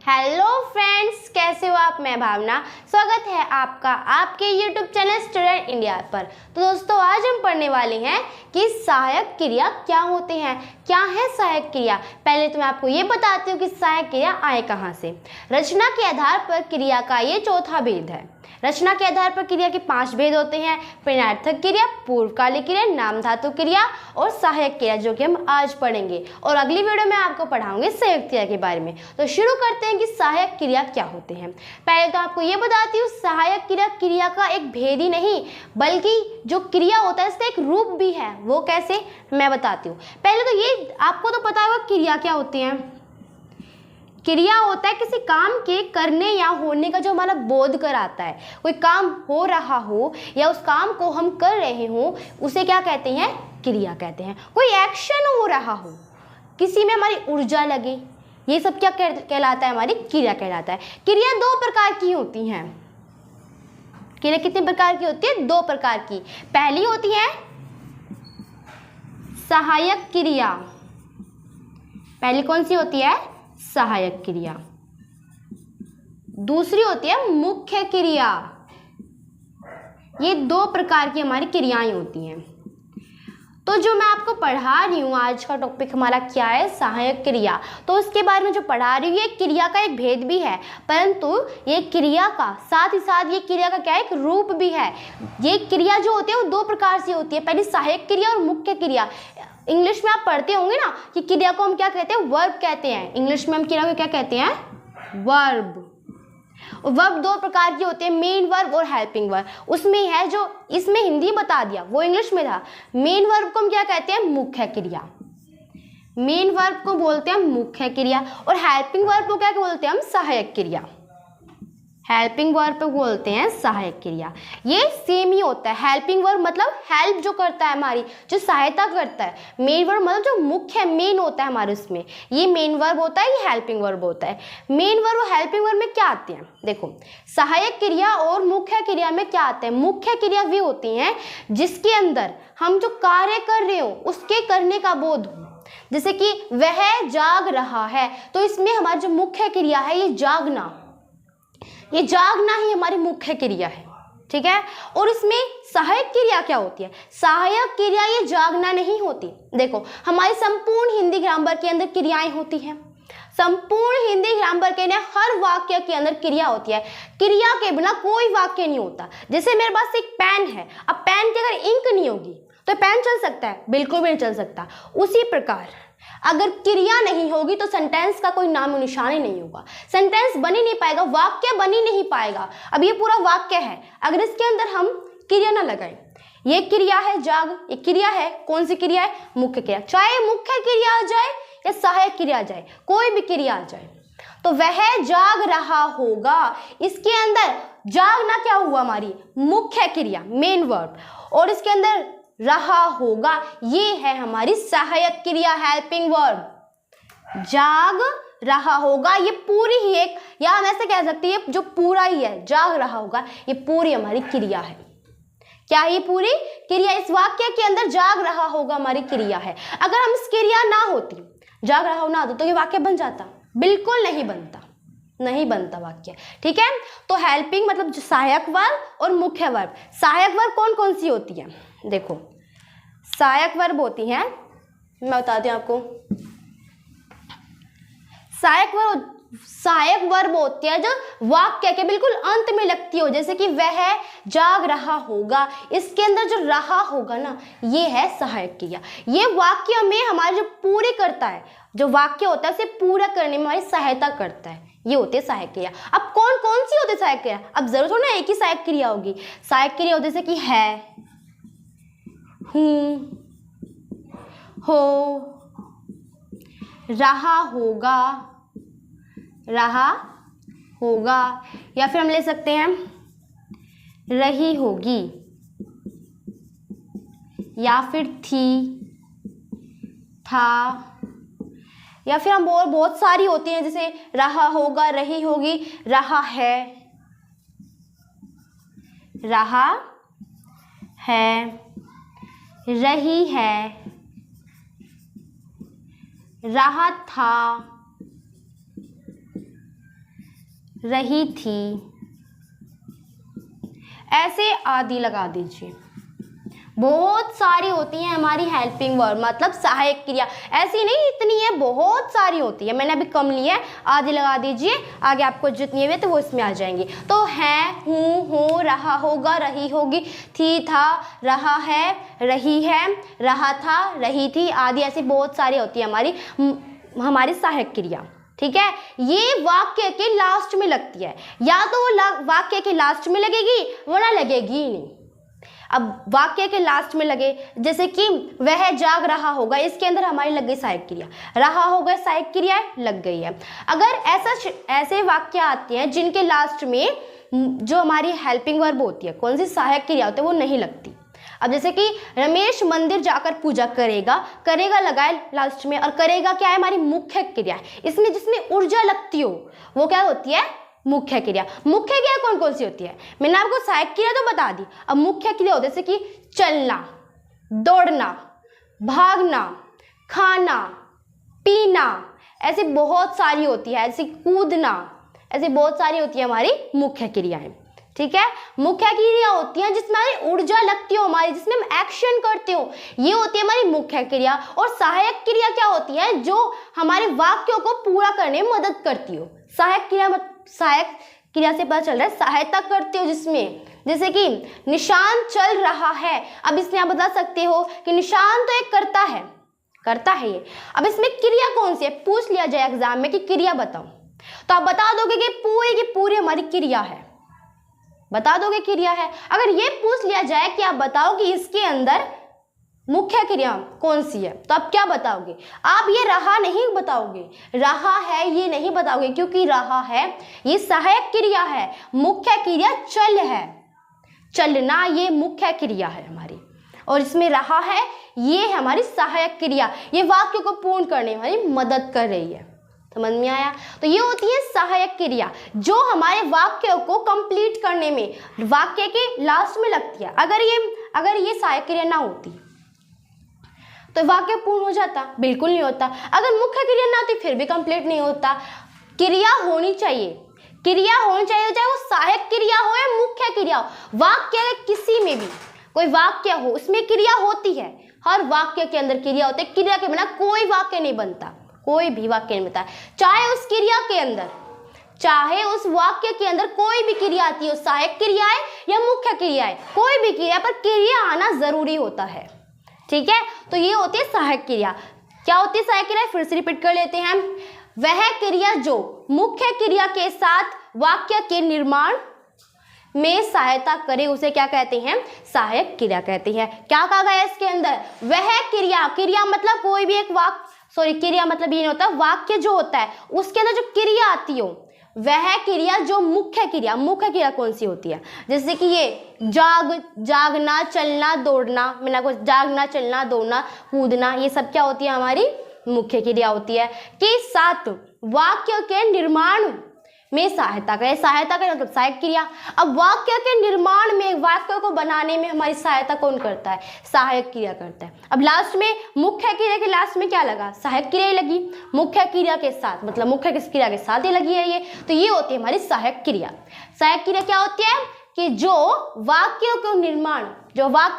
Hello friends, कैसे हो आप। मैं भावना, स्वागत है आपका आपके यूट्यूब चैनल स्टूडेंट इंडिया पर। तो दोस्तों, आज हम पढ़ने वाले हैं कि सहायक क्रिया क्या होते हैं। क्या है सहायक क्रिया। पहले तो मैं आपको ये बताती हूँ कि सहायक क्रिया आए कहाँ से। रचना के आधार पर क्रिया का ये चौथा भेद है। रचना के आधार पर क्रिया के 5 भेद होते हैं: प्रेरणार्थक क्रिया, पूर्वकालिक क्रिया, नाम धातु क्रिया और सहायक क्रिया, जो कि हम आज पढ़ेंगे। और अगली वीडियो में आपको पढ़ाऊंगे संयुक्त क्रिया के बारे में। तो शुरू करते हैं कि सहायक क्रिया क्या होते हैं। पहले तो आपको ये बताती हूँ, सहायक क्रिया क्रिया का एक भेद ही नहीं बल्कि जो क्रिया होता है इसका एक रूप भी है। वो कैसे, मैं बताती हूँ। पहले तो ये आपको तो पता होगा क्रिया क्या होती है। क्रिया होता है किसी काम के करने या होने का जो हमारा बोध कराता है। कोई काम हो रहा हो या उस काम को हम कर रहे हो, उसे क्या कहते हैं, क्रिया कहते हैं। कोई एक्शन हो रहा हो, किसी में हमारी ऊर्जा लगे, ये सब क्या कहलाता है, हमारी क्रिया कहलाता है। क्रिया 2 प्रकार की होती हैं। क्रिया कितने प्रकार की होती है, 2 प्रकार की। पहली होती है सहायक क्रिया। पहली कौन सी होती है, सहायक क्रिया। दूसरी होती है मुख्य क्रिया। ये 2 प्रकार की हमारी क्रियाएं होती हैं। तो जो मैं आपको पढ़ा रही हूँ, आज का टॉपिक हमारा क्या है, सहायक क्रिया। तो उसके बारे में जो पढ़ा रही हूँ, ये क्रिया का एक भेद भी है, परंतु ये क्रिया का साथ ही साथ ये क्रिया का क्या है, एक रूप भी है। ये क्रिया जो होती है वो 2 प्रकार से होती है। पहली सहायक क्रिया और मुख्य क्रिया। इंग्लिश में आप पढ़ते होंगे ना कि क्रिया को हम क्या कहते हैं, वर्ब कहते हैं। इंग्लिश में हम क्रिया को क्या कहते हैं, वर्ब। वर्ब 2 प्रकार की होते हैं, मेन वर्ब और हेल्पिंग वर्ब। उसमें है जो इसमें हिंदी बता दिया, वो इंग्लिश में था। मेन वर्ब को हम क्या कहते हैं, मुख्य क्रिया। मेन वर्ब को बोलते हैं मुख्य क्रिया और हेल्पिंग वर्ब को क्या बोलते हैं हम, सहायक क्रिया। हेल्पिंग वर्ब को बोलते हैं सहायक क्रिया। ये सेम ही होता है। हेल्पिंग वर्ब मतलब हेल्प जो करता है, हमारी जो सहायता करता है। मेन वर्ब मतलब जो मुख्य मेन होता है हमारे उसमें, ये मेन वर्ब होता है, ये हेल्पिंग वर्ब होता है। मेन वर्ब और हेल्पिंग वर्ब में क्या आते हैं, देखो। सहायक क्रिया और मुख्य क्रिया में क्या आते हैं। मुख्य क्रिया वे होती हैं जिसके अंदर हम जो कार्य कर रहे हो उसके करने का बोध हो। जैसे कि वह जाग रहा है, तो इसमें हमारी जो मुख्य क्रिया है ये जागना, ये जागना ही हमारी मुख्य क्रिया है, ठीक है। और इसमें सहायक क्रिया क्या होती है, सहायक क्रिया ये जागना नहीं होती। देखो, हमारी संपूर्ण हिंदी ग्रामर के अंदर क्रियाएं होती हैं। संपूर्ण हिंदी ग्रामर के अंदर हर वाक्य के अंदर क्रिया होती है। क्रिया के बिना कोई वाक्य नहीं होता। जैसे मेरे पास एक पेन है, अब पेन की अगर इंक नहीं होगी तो पेन चल सकता है, बिल्कुल भी नहीं चल सकता। उसी प्रकार अगर क्रिया नहीं होगी तो सेंटेंस का कोई नाम और निशान ही नहीं होगा। सेंटेंस बन ही नहीं पाएगा, वाक्य बन ही नहीं पाएगा। अब ये पूरा वाक्य है, अगर इसके अंदर हम क्रिया ना लगाएं, ये क्रिया है जाग, ये क्रिया है, कौन सी क्रिया है, मुख्य क्रिया। चाहे मुख्य क्रिया आ जाए या सहायक क्रिया आ जाए, कोई भी क्रिया आ जाए, तो वह जाग रहा होगा। इसके अंदर जागना क्या हुआ, हमारी मुख्य क्रिया, मेन वर्ब, और इसके अंदर रहा होगा, ये है हमारी सहायक क्रिया, हेल्पिंग वर्ब। जाग रहा होगा, ये पूरी ही एक, या हम ऐसे कह सकते हैं जो पूरा ही है, जाग रहा होगा, ये पूरी हमारी क्रिया है। क्या ये पूरी क्रिया, इस वाक्य के अंदर जाग रहा होगा हमारी क्रिया है। अगर हम इस क्रिया ना होती, जाग रहा हो ना होता, तो ये वाक्य बन जाता, बिल्कुल नहीं बनता, नहीं बनता वाक्य, ठीक है। तो हेल्पिंग मतलब जो सहायक वर्ब और मुख्य वर्ब। सहायक वर्ब कौन कौन सी होती है, देखो। सहायक वर्ब होती हैं, मैं बताती हूँ आपको। सहायक वर्ब होती है जो वाक्य के बिल्कुल अंत में लगती हो। जैसे कि वह जाग रहा होगा, इसके अंदर जो रहा होगा ना, ये है सहायक क्रिया। ये वाक्य में हमारे जो पूरे करता है, जो वाक्य होता है उसे पूरा करने में हमारी सहायता करता है, ये होती है सहायक क्रिया। अब कौन कौन सी होती है सहायक क्रिया, अब जरूर थोड़ा एक ही सहायक क्रिया होगी। सहायक क्रिया होती है जैसे कि है, हूँ, हो, रहा होगा, रहा होगा, या फिर हम ले सकते हैं रही होगी, या फिर थी, था, या फिर हम और बहुत सारी होती हैं, जैसे रहा होगा, रही होगी, रहा है, रहा है, रही है, रहा था, रही थी, ऐसे आदि लगा दीजिए। बहुत सारी होती हैं हमारी हेल्पिंग वर्ब, मतलब सहायक क्रिया, ऐसी नहीं इतनी है, बहुत सारी होती है, मैंने अभी कम ली है, आदि लगा दीजिए, आगे आपको जितनी है तो वो इसमें आ जाएंगी। तो है, हूँ, हो, रहा होगा, रही होगी, थी, था, रहा है, रही है, रहा था, रही थी, आदि ऐसी बहुत सारी होती है हमारी सहायक क्रिया। ठीक है, ये वाक्य के लास्ट में लगती है, या तो वो वाक्य के लास्ट में लगेगी वरना लगेगी ही नहीं। अब वाक्य के लास्ट में लगे, जैसे कि वह जाग रहा होगा, इसके अंदर हमारी लग गई सहायक क्रिया, रहा होगा सहायक क्रिया लग गई है। अगर ऐसे वाक्य आते हैं जिनके लास्ट में जो हमारी हेल्पिंग वर्ब होती है, कौन सी सहायक क्रिया होती है, वो नहीं लगती। अब जैसे कि रमेश मंदिर जाकर पूजा करेगा, करेगा लगाए लास्ट में, और करेगा क्या है, हमारी मुख्य क्रिया, इसमें जिसमें ऊर्जा लगती हो वो क्या होती है, मुख्य क्रिया। मुख्य क्रिया कौन कौन सी होती है, मैंने आपको सहायक क्रिया तो बता दी, अब मुख्य क्रिया होती है जैसे कि चलना, दौड़ना, भागना, खाना, पीना, ऐसी बहुत सारी होती है, ऐसी कूदना, ऐसी बहुत सारी होती है हमारी मुख्य क्रियाएं। ठीक है, मुख्य क्रिया होती है जिसमें हमारी ऊर्जा लगती हो, हमारी जिसमें हम एक्शन करते हो, ये होती है हमारी मुख्य क्रिया। और सहायक क्रिया क्या होती है, जो हमारे वाक्यों को पूरा करने में मदद करती हो। सहायक क्रिया से पता चल रहा है सहायता करते हो, जिसमें जैसे कि निशान चल रहा है, अब इसमें आप बता सकते हो कि निशान तो एक करता है ये। अब इसमें क्रिया कौन सी है, पूछ लिया जाए एग्जाम में कि क्रिया बताओ, तो आप बता दोगे कि पूरी की पूरी हमारी क्रिया है, बता दोगे क्रिया है। अगर ये पूछ लिया जाए कि आप बताओ कि इसके अंदर मुख्य क्रिया कौन सी है, तो आप क्या बताओगे, आप ये रहा नहीं बताओगे, रहा है ये नहीं बताओगे, क्योंकि रहा है ये सहायक क्रिया है, मुख्य क्रिया चल है, चलना ये मुख्य क्रिया है हमारी, और इसमें रहा है ये है हमारी सहायक क्रिया, ये वाक्य को पूर्ण करने में हमारी मदद कर रही है। समझ में आया, तो ये होती है सहायक क्रिया जो हमारे वाक्य को कंप्लीट करने में वाक्य के लास्ट में लगती है। अगर ये सहायक क्रिया ना होती तो वाक्य पूर्ण हो जाता, बिल्कुल नहीं होता। अगर मुख्य क्रिया ना होती फिर भी कंप्लीट नहीं होता। क्रिया होनी चाहिए, चाहे वो सहायक क्रिया हो या मुख्य क्रिया हो। वाक्य किसी में भी कोई वाक्य हो उसमें क्रिया होती है, हर वाक्य के अंदर क्रिया होती है, क्रिया के बिना कोई वाक्य नहीं बनता, कोई भी वाक्य नहीं बनता। चाहे उस क्रिया के अंदर, चाहे उस वाक्य के अंदर कोई भी क्रिया आती है, सहायक क्रिया है या मुख्य क्रिया है, कोई भी क्रिया पर क्रिया आना जरूरी होता है। ठीक है, तो ये होती है सहायक क्रिया। क्या होती है सहायक क्रिया, फिर से रिपीट कर लेते हैं। वह क्रिया जो मुख्य क्रिया के साथ वाक्य के निर्माण में सहायता करे उसे क्या कहते हैं, सहायक क्रिया कहते हैं। क्या कहा गया इसके अंदर, वह क्रिया मतलब कोई भी एक क्रिया मतलब ये नहीं होता, वाक्य जो होता है उसके अंदर जो क्रिया आती हो वह क्रिया जो मुख्य क्रिया कौन सी होती है, जैसे कि ये जागना, चलना, दौड़ना, मैंने आपको जागना, चलना, दौड़ना, कूदना, ये सब क्या होती है हमारी मुख्य क्रिया होती है, कि साथ वाक्य के निर्माण में सहायता करे मतलब सहायक क्रिया। अब वाक्य के निर्माण में, वाक्य को बनाने में हमारी सहायता कौन करता है, सहायक क्रिया करता है। अब लास्ट में मुख्य क्रिया के लास्ट में क्या लगा, सहायक क्रिया लगी, मुख्य क्रिया के साथ मतलब मुख्य क्रिया के साथ ही लगी है ये, तो ये होती है हमारी सहायक क्रिया। सहायक क्रिया क्या होती है कि जो वाक्य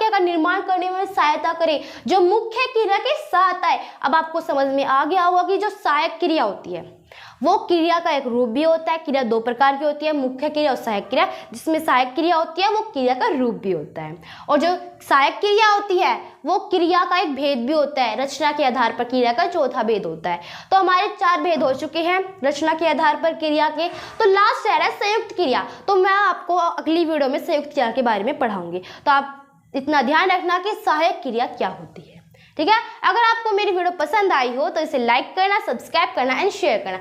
का निर्माण करने में सहायता करे, जो मुख्य क्रिया के साथ आए। अब आपको समझ में आ गया होगा कि जो सहायक क्रिया होती है वो क्रिया का एक रूप भी होता है। क्रिया दो प्रकार की होती है, मुख्य क्रिया और सहायक क्रिया। जिसमें सहायक क्रिया होती है वो क्रिया का रूप भी होता है, और जो सहायक क्रिया होती है वो क्रिया का एक भेद भी होता है। रचना के आधार पर क्रिया का चौथा भेद होता है। तो हमारे 4 भेद हो चुके हैं रचना के आधार पर क्रिया के। तो लास्ट रह रहा है संयुक्त क्रिया। तो मैं आपको अगली वीडियो में संयुक्त क्रिया के बारे में पढ़ाऊंगी। तो आप इतना ध्यान रखना कि सहायक क्रिया क्या होती है। ठीक है, अगर आपको मेरी वीडियो पसंद आई हो तो इसे लाइक करना, सब्सक्राइब करना एंड शेयर करना।